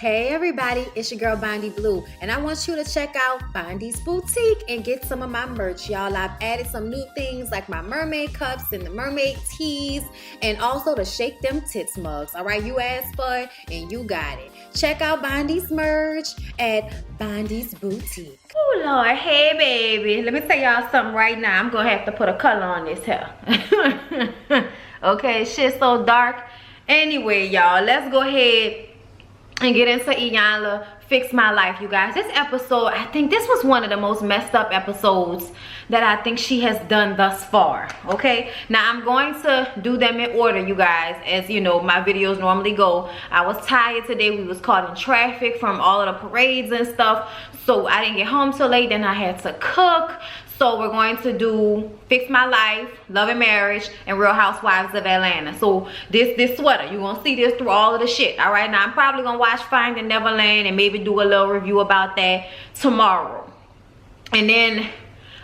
Hey everybody, it's your girl Bondy Blue, and I want you to check out Bondy's Boutique and get some of my merch, y'all. I've added some new things like my mermaid cups and the mermaid tees, and also the Shake Them Tits mugs. All right, you asked for it and you got it. Check out Bondy's merch at Bondy's Boutique. Oh Lord, hey baby, let me tell y'all something right now. I'm gonna have to put a color on this hair. Okay, shit's so dark. Anyway, y'all, let's go ahead and get into Iyanla Fix My Life, you guys. This episode, I think this was one of the most messed up episodes that I think she has done thus far. Okay, now I'm going to do them in order, you guys, as you know my videos normally go. I was tired today. We was caught in traffic from all of the parades and stuff, so I didn't get home till late. Then I had to cook. So we're going to do Fix My Life, Love and Marriage, and Real Housewives of Atlanta. So this sweater, you're going to see this through all of the shit. All right, now I'm probably going to watch Finding Neverland and maybe do a little review about that tomorrow. And then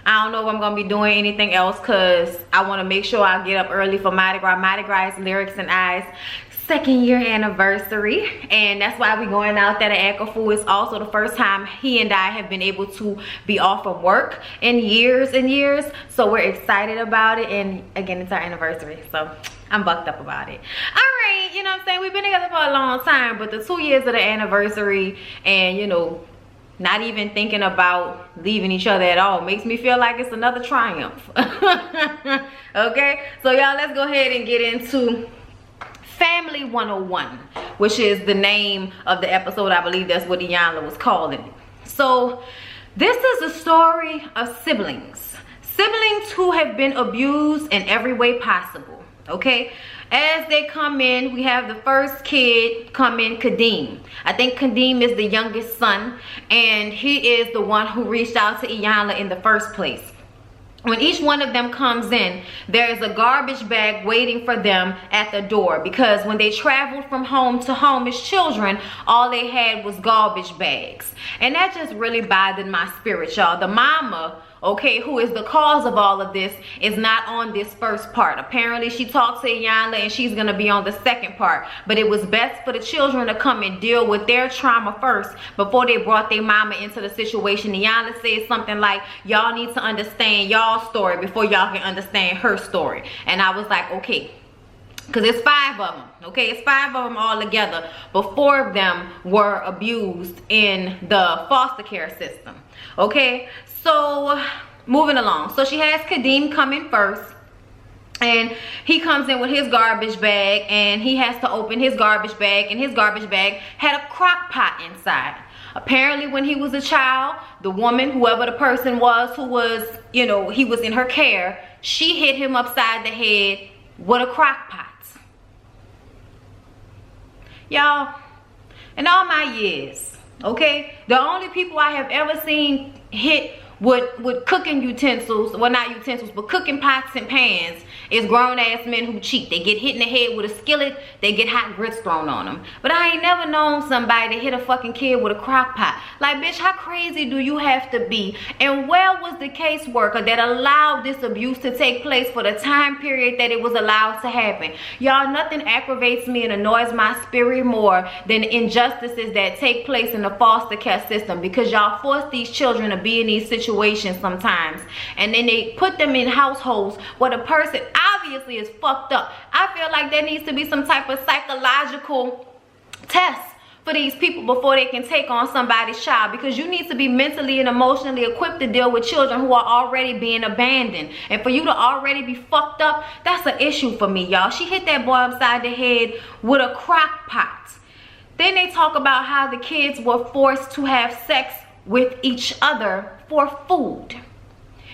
I don't know if I'm going to be doing anything else because I want to make sure I get up early for Mardi Gras. Mardi Gras Lyrics and Eyes 2nd year anniversary, and that's why we're going out there to Akafu. It's also the first time he and I have been able to be off from work in years and years, so we're excited about it. And again, it's our anniversary, so I'm bucked up about it. All right, you know what I'm saying, we've been together for a long time, but the 2 years of the anniversary and you know not even thinking about leaving each other at all makes me feel like it's another triumph. Okay, so y'all, let's go ahead and get into Family 101, which is the name of the episode. I believe that's what Iyanla was calling it. So this is a story of siblings who have been abused in every way possible. Okay, as they come in, we have the first kid come in, Kadeem. I think Kadeem is the youngest son, and he is the one who reached out to Iyanla in the first place. When each one of them comes in, there is a garbage bag waiting for them at the door, because when they traveled from home to home as children, all they had was garbage bags. And that just really bothered my spirit, y'all. The mama, okay, who is the cause of all of this, is not on this first part. Apparently she talked to Iyanla and she's gonna be on the second part, but it was best for the children to come and deal with their trauma first before they brought their mama into the situation. Iyanla said something like, y'all need to understand y'all's story before y'all can understand her story. And I was like, okay, because it's 5 of them. Okay, it's 5 of them all together, but 4 of them were abused in the foster care system. Okay, so moving along, so she has Kadeem come in first, and he comes in with his garbage bag, and he has to open his garbage bag, and his garbage bag had a crock pot inside. Apparently when he was a child, the woman, whoever the person was who was, you know, he was in her care, she hit him upside the head with a crock pot. Y'all, in all my years, okay, the only people I have ever seen hit with cooking utensils, well not utensils, but cooking pots and pans, is grown ass men who cheat. They get hit in the head with a skillet, they get hot grits thrown on them. But I ain't never known somebody to hit a fucking kid with a crock pot. Like, bitch, how crazy do you have to be? And where was the caseworker that allowed this abuse to take place for the time period that it was allowed to happen? Y'all, nothing aggravates me and annoys my spirit more than injustices that take place in the foster care system, because y'all force these children to be in these situations sometimes, and then they put them in households where the person obviously is fucked up. I feel like there needs to be some type of psychological test for these people before they can take on somebody's child, because you need to be mentally and emotionally equipped to deal with children who are already being abandoned. And for you to already be fucked up, that's an issue for me, y'all. She hit that boy upside the head with a crock pot. Then they talk about how the kids were forced to have sex with each other for food,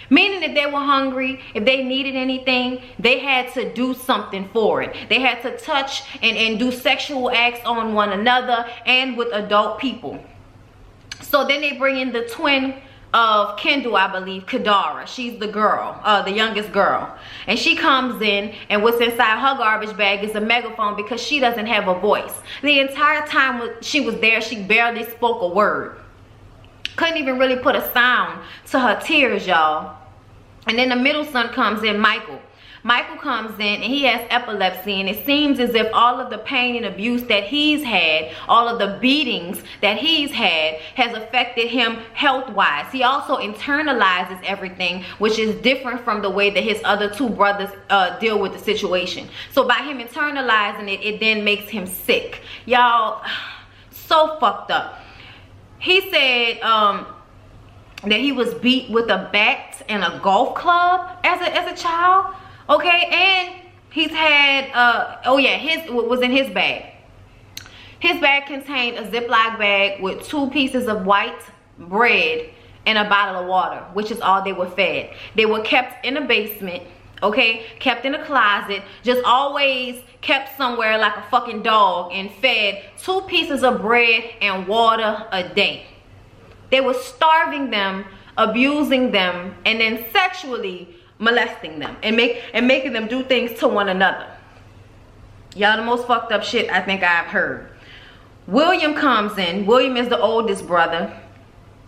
meaning that they were hungry. If they needed anything, they had to do something for it. They had to touch and do sexual acts on one another and with adult people. So then they bring in the twin of Kendall, I believe, Kadara. She's the girl, the youngest girl, and she comes in, and what's inside her garbage bag is a megaphone, because she doesn't have a voice. The entire time she was there, she barely spoke a word. Couldn't even really put a sound to her tears, y'all. And then the middle son comes in, Michael. Michael comes in and he has epilepsy, and it seems as if all of the pain and abuse that he's had, all of the beatings that he's had, has affected him health-wise. He also internalizes everything, which is different from the way that his other two brothers deal with the situation. So by him internalizing it, it then makes him sick. Y'all, so fucked up. He said that he was beat with a bat and a golf club as a child. Okay, and he's had oh yeah, his was in his bag. His bag contained a Ziploc bag with 2 pieces of white bread and a bottle of water, which is all they were fed. They were kept in a basement, okay, kept in a closet, just always kept somewhere like a fucking dog, and fed 2 pieces of bread and water a day. They were starving them, abusing them, and then sexually molesting them and making them do things to one another. Y'all, the most fucked up shit I think I've heard. William comes in. William is the oldest brother,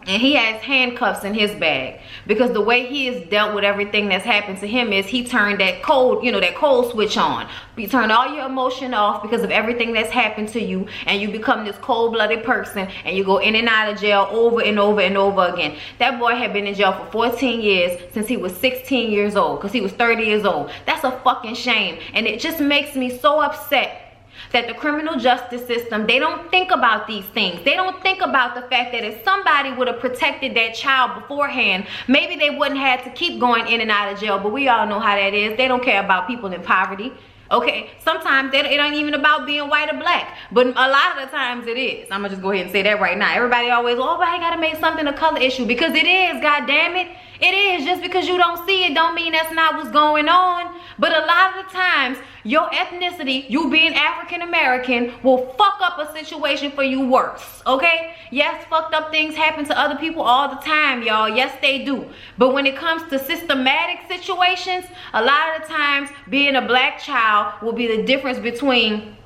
and he has handcuffs in his bag because the way he has dealt with everything that's happened to him is he turned that cold, you know, that cold switch on. You turn all your emotion off because of everything that's happened to you, and you become this cold-blooded person, and you go in and out of jail over and over and over again. That boy had been in jail for 14 years since he was 16 years old, because he was 30 years old. That's a fucking shame, and it just makes me so upset that the criminal justice system, they don't think about these things. They don't think about the fact that if somebody would have protected that child beforehand, maybe they wouldn't have to keep going in and out of jail. But we all know how that is. They don't care about people in poverty. Okay, sometimes it ain't even about being white or black, but a lot of the times it is. I'm gonna just go ahead and say that right now. Everybody always, oh, but I gotta make something a color issue, because it is, god damn it. It is. Just because you don't see it don't mean that's not what's going on. But a lot of the times, your ethnicity, you being African American, will fuck up a situation for you worse. Okay? Yes, fucked up things happen to other people all the time, y'all. Yes, they do. But when it comes to systematic situations, a lot of the times, being a black child will be the difference between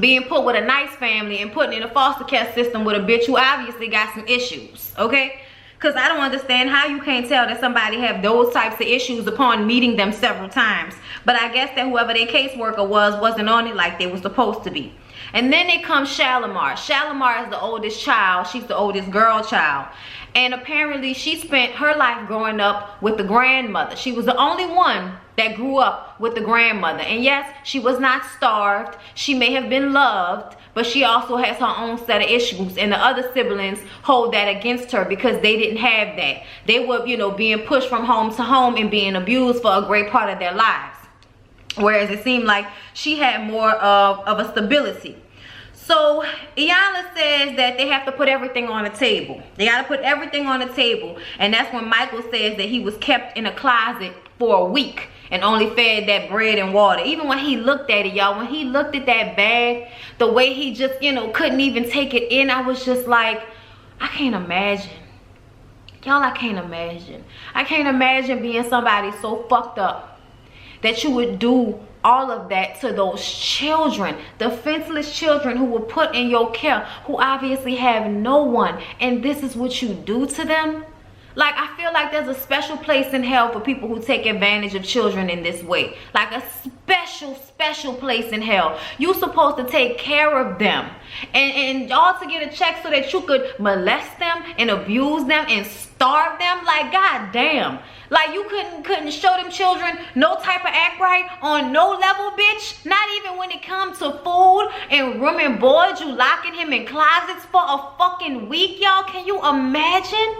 being put with a nice family and putting in a foster care system with a bitch who obviously got some issues. Okay? Because I don't understand how you can't tell that somebody have those types of issues upon meeting them several times. But I guess that whoever their caseworker wasn't on it like they were supposed to be. And then it comes Shalimar. Shalimar is the oldest child. She's the oldest girl child. And apparently she spent her life growing up with the grandmother. She was the only one that grew up with the grandmother. And yes, she was not starved. She may have been loved, but she also has her own set of issues, and the other siblings hold that against her because they didn't have that. They were, you know, being pushed from home to home and being abused for a great part of their lives. Whereas it seemed like she had more of a stability. So Iyanla says that they have to put everything on the table. They got to put everything on the table. And that's when Michael says that he was kept in a closet for a week and only fed that bread and water. Even when he looked at it, y'all, when he looked at that bag, the way he just, you know, couldn't even take it in, I was just like, I can't imagine. Y'all, I can't imagine. I can't imagine being somebody so fucked up that you would do all of that to those children, defenseless children who were put in your care, who obviously have no one, and this is what you do to them. Like, I feel like there's a special place in hell for people who take advantage of children in this way. Like a special place in hell. You're supposed to take care of them. And y'all to get a check so that you could molest them and abuse them and starve them. Like, goddamn. Like, you couldn't show them children no type of act right on no level, bitch. Not even when it comes to food and room and board. You locking him in closets for a fucking week, y'all. Can you imagine?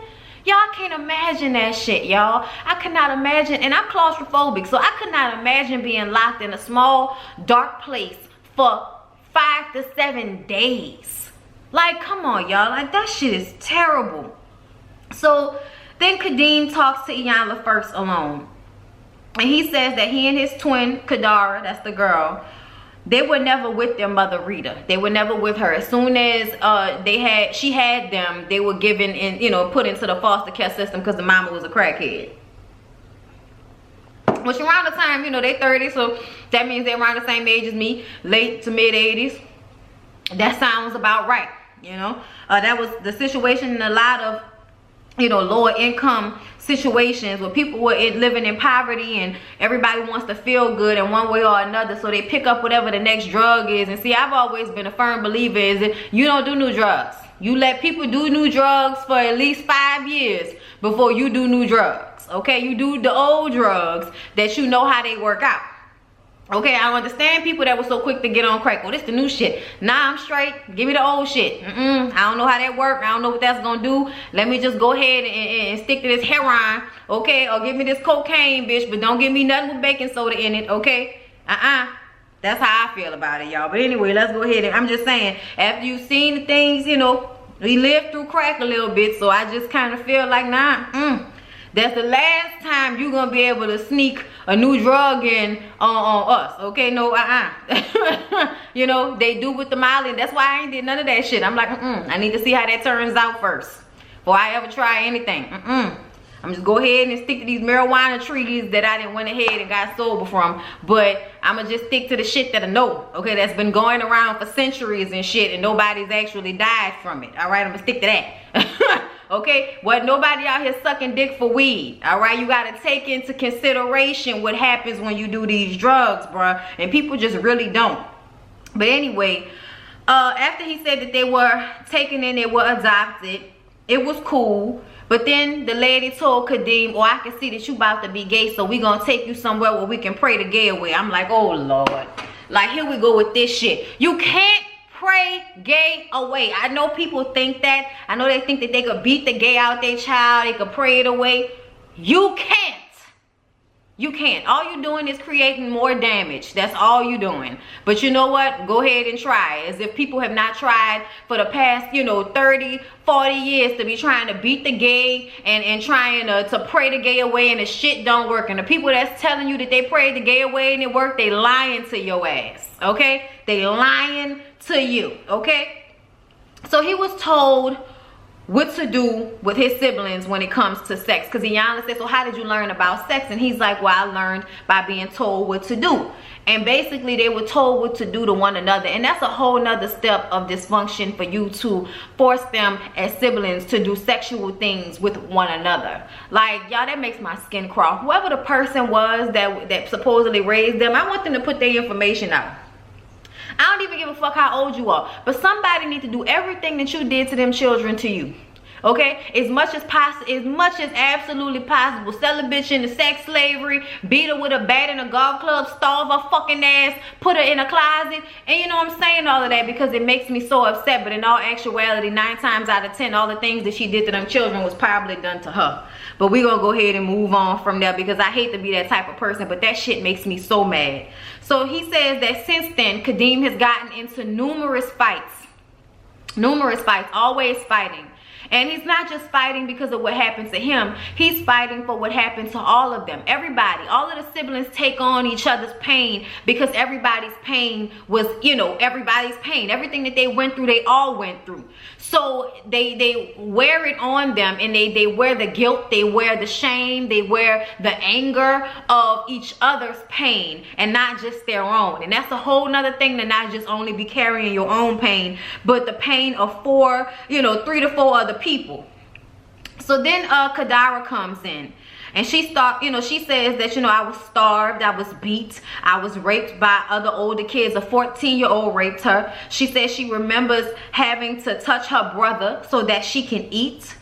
Y'all can't imagine that shit, y'all. I could not imagine, and I'm claustrophobic, so I could not imagine being locked in a small, dark place for 5 to 7 days. Like, come on, y'all. Like, that shit is terrible. So then Kadeem talks to Iyanla first alone. And he says that he and his twin, Kadara, that's the girl, they were never with their mother Rita. They were never with her. As soon as she had them, they were given and, you know, put into the foster care system because the mama was a crackhead. Which around the time, you know, they 30, so that means they're around the same age as me, late to mid 80s. That sounds about right, you know. That was the situation in a lot of you know, lower income situations where people were living in poverty and everybody wants to feel good in one way or another, so they pick up whatever the next drug is. And see, I've always been a firm believer is that you don't do new drugs. You let people do new drugs for at least 5 years before you do new drugs. Okay, you do the old drugs that you know how they work out. Okay, I understand people that were so quick to get on crack. Oh, this the new shit. Nah, I'm straight. Give me the old shit. I don't know how that works. I don't know what that's gonna do. Let me just go ahead and stick to this heroin, okay? Or give me this cocaine, bitch, but don't give me nothing with baking soda in it, okay? That's how I feel about it, y'all. But anyway, let's go ahead and I'm just saying, after you've seen the things, you know, we lived through crack a little bit, so I just kind of feel like, nah, that's the last time you're gonna be able to sneak a new drug in on us, okay? No, you know, they do with the Molly, and that's why I ain't did none of that shit. I'm like, I need to see how that turns out first before I ever try anything. I'm just go ahead and stick to these marijuana trees that I didn't went ahead and got sober from, but I'ma just stick to the shit that I know, okay, that's been going around for centuries and shit, and nobody's actually died from it. All right, I'm gonna stick to that. Okay, well, nobody out here sucking dick for weed. All right, you got to take into consideration what happens when you do these drugs, bruh, and people just really don't. But anyway, after he said that they were taken in, they were adopted, it was cool. But then the lady told Kadeem, oh, I can see that you about to be gay, so we gonna take you somewhere where we can pray the gay away. I'm like, oh Lord, like here we go with this shit. You can't pray gay away. I know people think that. I know they think that they could beat the gay out their child, they could pray it away. You can't. You can't. All you're doing is creating more damage. That's all you're doing. But you know what? Go ahead and try. As if people have not tried for the past, you know, 30, 40 years to be trying to beat the gay and trying to pray the gay away, and the shit don't work. And the people that's telling you that they prayed the gay away and it worked, they lying to your ass. Okay? They lying to you. Okay? So he was told what to do with his siblings when it comes to sex, because Iyanla said, so how did you learn about sex? And he's like, well, I learned by being told what to do. And basically they were told what to do to one another, and that's a whole nother step of dysfunction for you to force them as siblings to do sexual things with one another. Like, y'all, that makes my skin crawl. Whoever the person was that supposedly raised them, I want them to put their information out. I don't even give a fuck how old you are, but somebody needs to do everything that you did to them children to you. Okay, as much as possible, as much as absolutely possible. Sell a bitch into sex slavery, beat her with a bat in a golf club, starve her fucking ass, put her in a closet. And you know, I'm saying all of that because it makes me so upset. But in all actuality, 9 times out of 10, all the things that she did to them children was probably done to her. But we're gonna go ahead and move on from there, because I hate to be that type of person, but that shit makes me so mad. So he says that since then, Kadeem has gotten into numerous fights, always fighting. And he's not just fighting because of what happened to him. He's fighting for what happened to all of them. Everybody, all of the siblings take on each other's pain, because everybody's pain was, you know, everybody's pain. Everything that they went through, they all went through. So they wear it on them, and they wear the guilt, they wear the shame, they wear the anger of each other's pain and not just their own. And that's a whole nother thing, to not just only be carrying your own pain, but the pain of 3 to 4 other people. So then Kadara comes in, and she she says that, I was starved, I was beat, I was raped by other older kids. A 14-year-old raped her. She says she remembers having to touch her brother so that she can eat.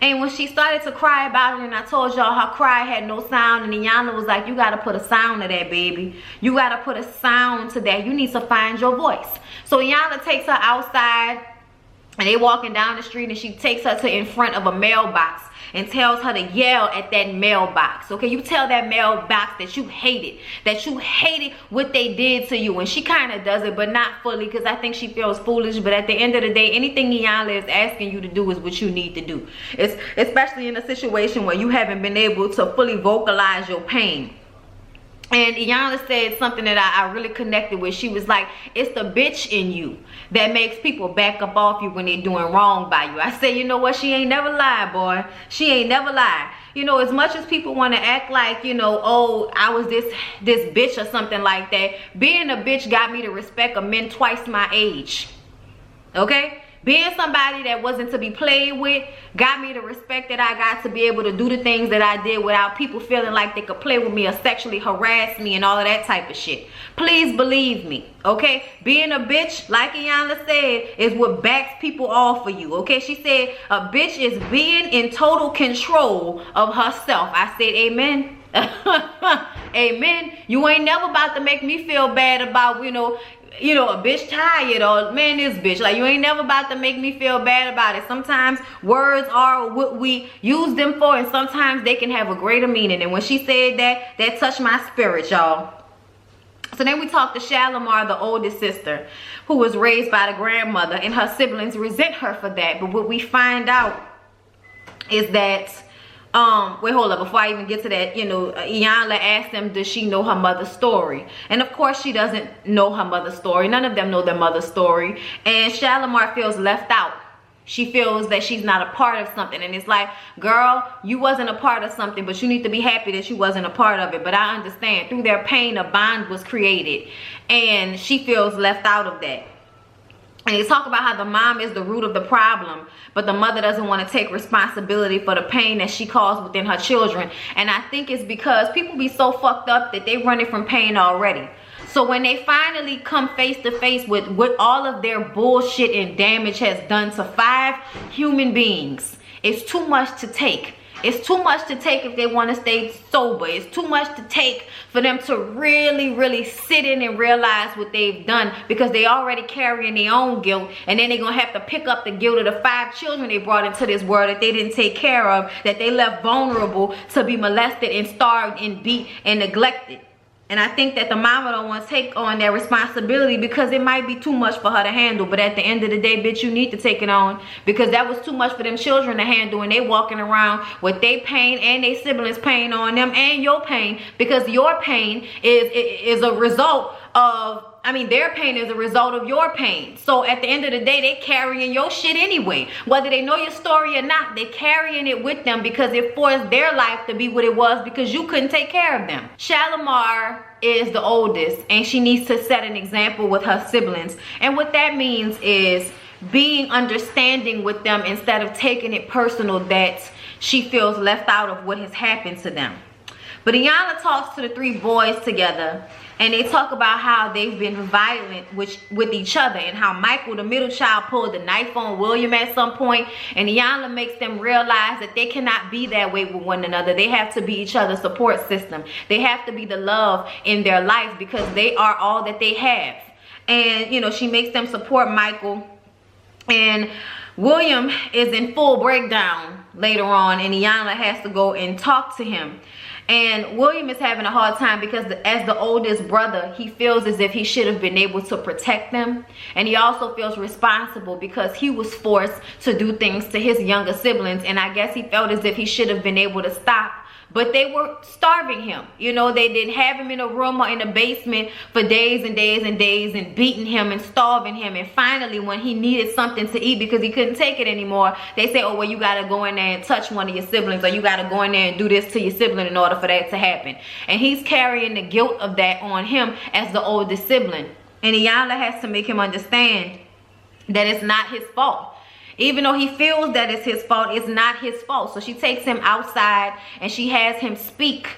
And when she started to cry about it, and I told y'all her cry had no sound, and Iyanla was like, you gotta put a sound to that, baby. You gotta put a sound to that. You need to find your voice. So Iyanla takes her outside, and they walking down the street, and she takes her to in front of a mailbox and tells her to yell at that mailbox. Okay, you tell that mailbox that you hate it, what they did to you. And she kind of does it, but not fully, because I think she feels foolish. But at the end of the day, anything Iyanla is asking you to do is what you need to do. It's especially in a situation where you haven't been able to fully vocalize your pain. And Iyanla said something that I really connected with. She was like, it's the bitch in you that makes people back up off you when they're doing wrong by you. I said, you know what? She ain't never lied, boy. She ain't never lied. As much as people want to act like, oh, I was this bitch or something like that. Being a bitch got me to respect a men twice my age. Okay? Being somebody that wasn't to be played with got me the respect that I got to be able to do the things that I did without people feeling like they could play with me or sexually harass me and all of that type of shit. Please believe me, okay? Being a bitch, like Iyanla said, is what backs people off of you, okay? She said a bitch is being in total control of herself. I said amen. Amen. You ain't never about to make me feel bad about, you know, a bitch tired or man, this bitch. Like, you ain't never about to make me feel bad about it. Sometimes words are what we use them for, and sometimes they can have a greater meaning. And when she said that, that touched my spirit, y'all. So then we talked to Shalimar, the oldest sister, who was raised by the grandmother, and her siblings resent her for that. But what we find out is that wait, hold up, before I even get to that, you know, Iyanla asked them, does she know her mother's story? And of course she doesn't know her mother's story. None of them know their mother's story. And Shalimar feels left out. She feels that she's not a part of something. And it's like, girl, you wasn't a part of something, but you need to be happy that you wasn't a part of it. But I understand, through their pain, a bond was created. And she feels left out of that. And they talk about how the mom is the root of the problem, but the mother doesn't want to take responsibility for the pain that she caused within her children. And I think it's because people be so fucked up that they running from pain already. So when they finally come face to face with what all of their bullshit and damage has done to 5 human beings, it's too much to take. It's too much to take if they want to stay sober. It's too much to take for them to really, really sit in and realize what they've done, because they already carrying their own guilt. And then they're going to have to pick up the guilt of the 5 children they brought into this world that they didn't take care of, that they left vulnerable to be molested and starved and beat and neglected. And I think that the mama don't want to take on that responsibility because it might be too much for her to handle. But at the end of the day, bitch, you need to take it on, because that was too much for them children to handle. And they walking around with their pain and their siblings' pain on them, and your pain, because your pain is a result of, I mean, their pain is a result of your pain. So at the end of the day, they carrying your shit anyway. Whether they know your story or not, they carrying it with them because it forced their life to be what it was because you couldn't take care of them. Shalimar is the oldest, and she needs to set an example with her siblings. And what that means is being understanding with them instead of taking it personal that she feels left out of what has happened to them. But Iyanla talks to the 3 boys together, and they talk about how they've been violent with each other, and how Michael, the middle child, pulled the knife on William at some point. And Iyanla makes them realize that they cannot be that way with one another. They have to be each other's support system. They have to be the love in their life because they are all that they have. And, you know, she makes them support Michael. And William is in full breakdown later on, and Iyanla has to go and talk to him. And William is having a hard time because as the oldest brother, he feels as if he should have been able to protect them. And he also feels responsible because he was forced to do things to his younger siblings. And I guess he felt as if he should have been able to stop. But they were starving him. You know, they didn't have him in a room or in a basement for days and days and days, and beating him and starving him. And finally, when he needed something to eat because he couldn't take it anymore, they say, oh, well, you got to go in there and touch one of your siblings, or you got to go in there and do this to your sibling in order for that to happen. And he's carrying the guilt of that on him as the oldest sibling. And Iyanla has to make him understand that it's not his fault. Even though he feels that it's his fault, it's not his fault. So she takes him outside and she has him speak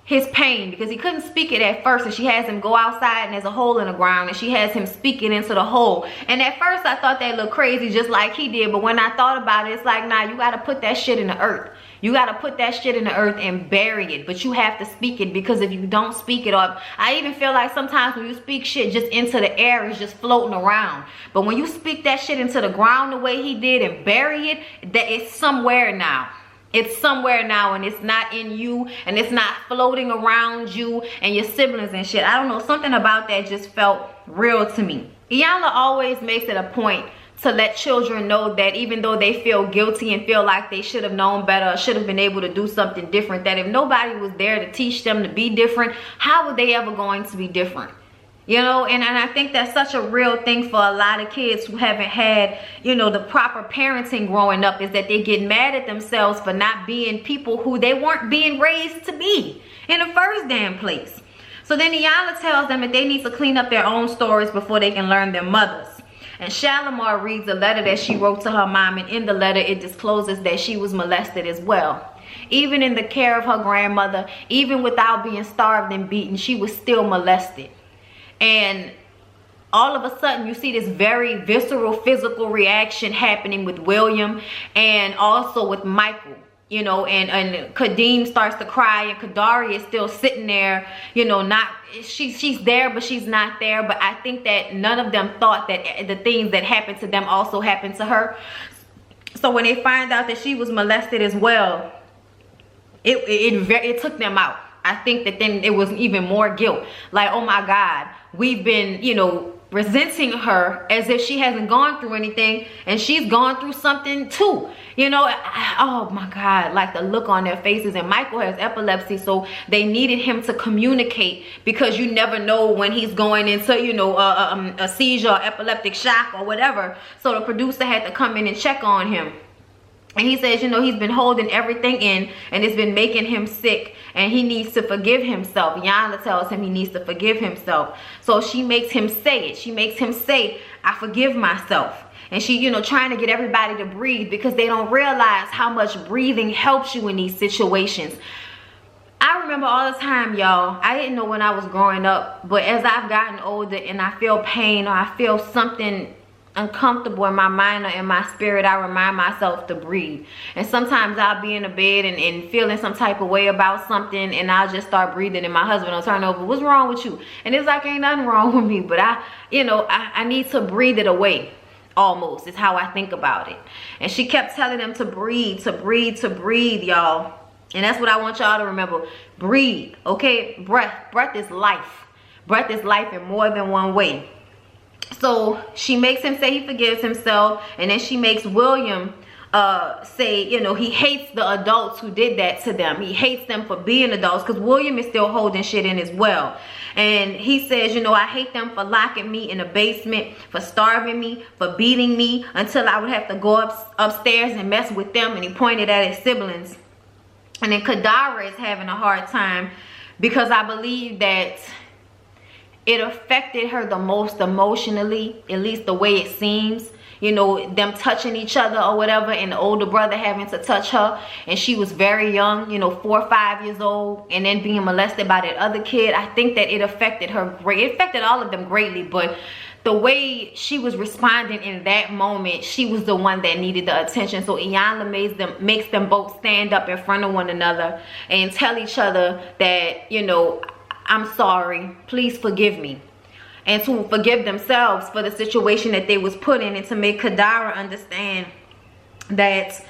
his pain, because he couldn't speak it at first. And she has him go outside and there's a hole in the ground, and she has him speak it into the hole. And at first I thought that looked crazy just like he did. But when I thought about it, it's like, nah, you got to put that shit in the earth. You got to put that shit in the earth and bury it. But you have to speak it, because if you don't speak it up, I even feel like sometimes when you speak shit just into the air, it's just floating around. But when you speak that shit into the ground the way he did and bury it, that it's somewhere now. It's somewhere now, and it's not in you, and it's not floating around you and your siblings and shit. I don't know, something about that just felt real to me. Iyanla always makes it a point to let children know that even though they feel guilty and feel like they should have known better or should have been able to do something different, that if nobody was there to teach them to be different, how were they ever going to be different? You know, and I think that's such a real thing for a lot of kids who haven't had, you know, the proper parenting growing up, is that they get mad at themselves for not being people who they weren't being raised to be in the first damn place. So then Iyanla tells them that they need to clean up their own stories before they can learn their mothers. And Shalimar reads a letter that she wrote to her mom, and in the letter it discloses that she was molested as well. Even in the care of her grandmother, even without being starved and beaten, she was still molested. And all of a sudden you see this very visceral physical reaction happening with William and also with Michael. You know, and Kadeem starts to cry, and Kadari is still sitting there, you know, not, she's there, but she's not there. But I think that none of them thought that the things that happened to them also happened to her. So when they find out that she was molested as well, it took them out. I think that then it was even more guilt. Like, oh my God, we've been, you know, resenting her as if she hasn't gone through anything, and she's gone through something too, you know. Oh my God, like the look on their faces. And Michael has epilepsy, so they needed him to communicate, because you never know when he's going into, you know, a seizure or epileptic shock or whatever. So the producer had to come in and check on him. And he says, you know, he's been holding everything in, and it's been making him sick, and he needs to forgive himself. Yana tells him he needs to forgive himself. So she makes him say it. She makes him say, I forgive myself. And she, you know, trying to get everybody to breathe, because they don't realize how much breathing helps you in these situations. I remember all the time, y'all, I didn't know when I was growing up, but as I've gotten older and I feel pain, or I feel something uncomfortable in my mind or in my spirit, I remind myself to breathe. And sometimes I'll be in the bed and feeling some type of way about something, and I'll just start breathing, and my husband will turn over, what's wrong with you? And it's like, ain't nothing wrong with me, but I need to breathe it away. Almost is how I think about it. And she kept telling them to breathe, to breathe, to breathe, y'all. And that's what I want y'all to remember. Breathe, okay? Breath is life. Breath is life in more than one way. So she makes him say he forgives himself, and then she makes William say, you know, he hates the adults who did that to them. He hates them for being adults, because William is still holding shit in as well. And he says, you know, I hate them for locking me in a basement, for starving me, for beating me until I would have to go upstairs and mess with them. And he pointed at his siblings. And then Kadara is having a hard time, because I believe that it affected her the most emotionally, at least the way it seems. You know, them touching each other or whatever, and the older brother having to touch her, and she was very young, you know, 4 or 5 years old, and then being molested by that other kid. I think that it affected her great. It affected all of them greatly, but the way she was responding in that moment, she was the one that needed the attention. So Iyanla makes them both stand up in front of one another and tell each other that, you know, I'm sorry, please forgive me. And to forgive themselves for the situation that they was put in, and to make Kadara understand that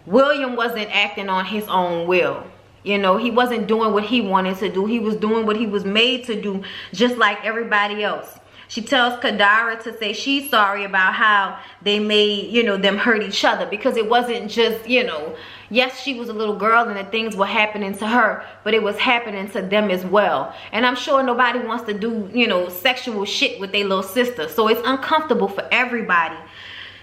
William wasn't acting on his own will. You know, he wasn't doing what he wanted to do. He was doing what he was made to do, just like everybody else. She tells Kadara to say she's sorry about how they made, you know, them hurt each other, because it wasn't just, you know, yes, she was a little girl and the things were happening to her, but it was happening to them as well. And I'm sure nobody wants to do, you know, sexual shit with their little sister. So it's uncomfortable for everybody.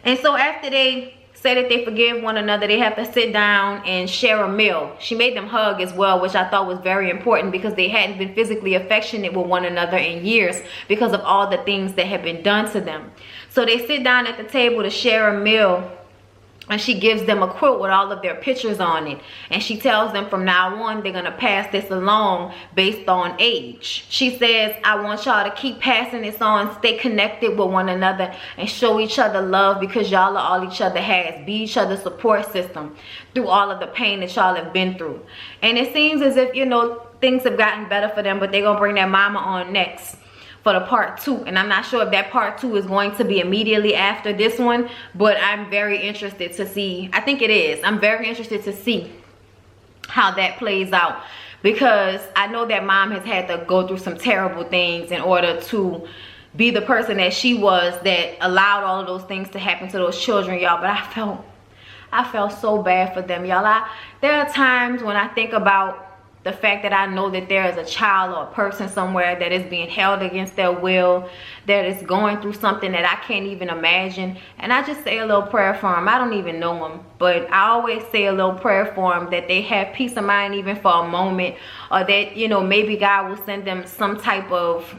And so after they say that they forgive one another, they have to sit down and share a meal. She made them hug as well, which I thought was very important, because they hadn't been physically affectionate with one another in years because of all the things that had been done to them. So they sit down at the table to share a meal, and she gives them a quilt with all of their pictures on it. And she tells them from now on, they're going to pass this along based on age. She says, I want y'all to keep passing this on, stay connected with one another, and show each other love, because y'all are all each other has. Be each other's support system through all of the pain that y'all have been through. And it seems as if, you know, things have gotten better for them, but they're going to bring their mama on next for the part 2, and I'm not sure if that part 2 is going to be immediately after this one, but I'm very interested to see. I think it is. I'm very interested to see how that plays out, because I know that mom has had to go through some terrible things in order to be the person that she was, that allowed all of those things to happen to those children, y'all. But I felt so bad for them, y'all. There are times when I think about the fact that I know that there is a child or a person somewhere that is being held against their will, that is going through something that I can't even imagine. And I just say a little prayer for them. I don't even know them, but I always say a little prayer for them, that they have peace of mind even for a moment, or that, you know, maybe God will send them some type of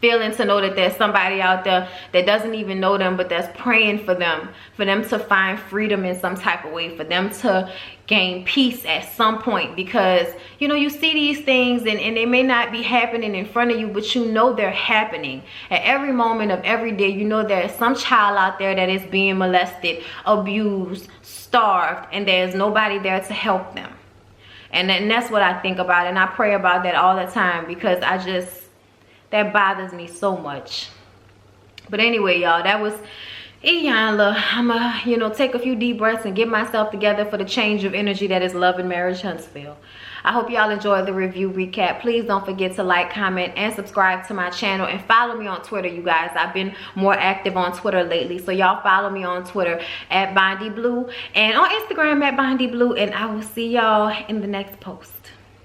feeling to know that there's somebody out there that doesn't even know them, but that's praying for them to find freedom in some type of way, for them to gain peace at some point. Because you know, you see these things and they may not be happening in front of you, but you know they're happening at every moment of every day. You know there's some child out there that is being molested, abused, starved, and there's nobody there to help them. And that's what I think about, and I pray about that all the time, because that bothers me so much. But anyway, y'all, that was Iyanla. I'ma, you know, take a few deep breaths and get myself together for the change of energy that is Love and Marriage Huntsville. I hope y'all enjoyed the review recap. Please don't forget to like, comment, and subscribe to my channel, and follow me on Twitter, you guys. I've been more active on Twitter lately, so y'all follow me on Twitter at BONDY.BRITTANY and on Instagram at BONDY.BRITTANY, and I will see y'all in the next post.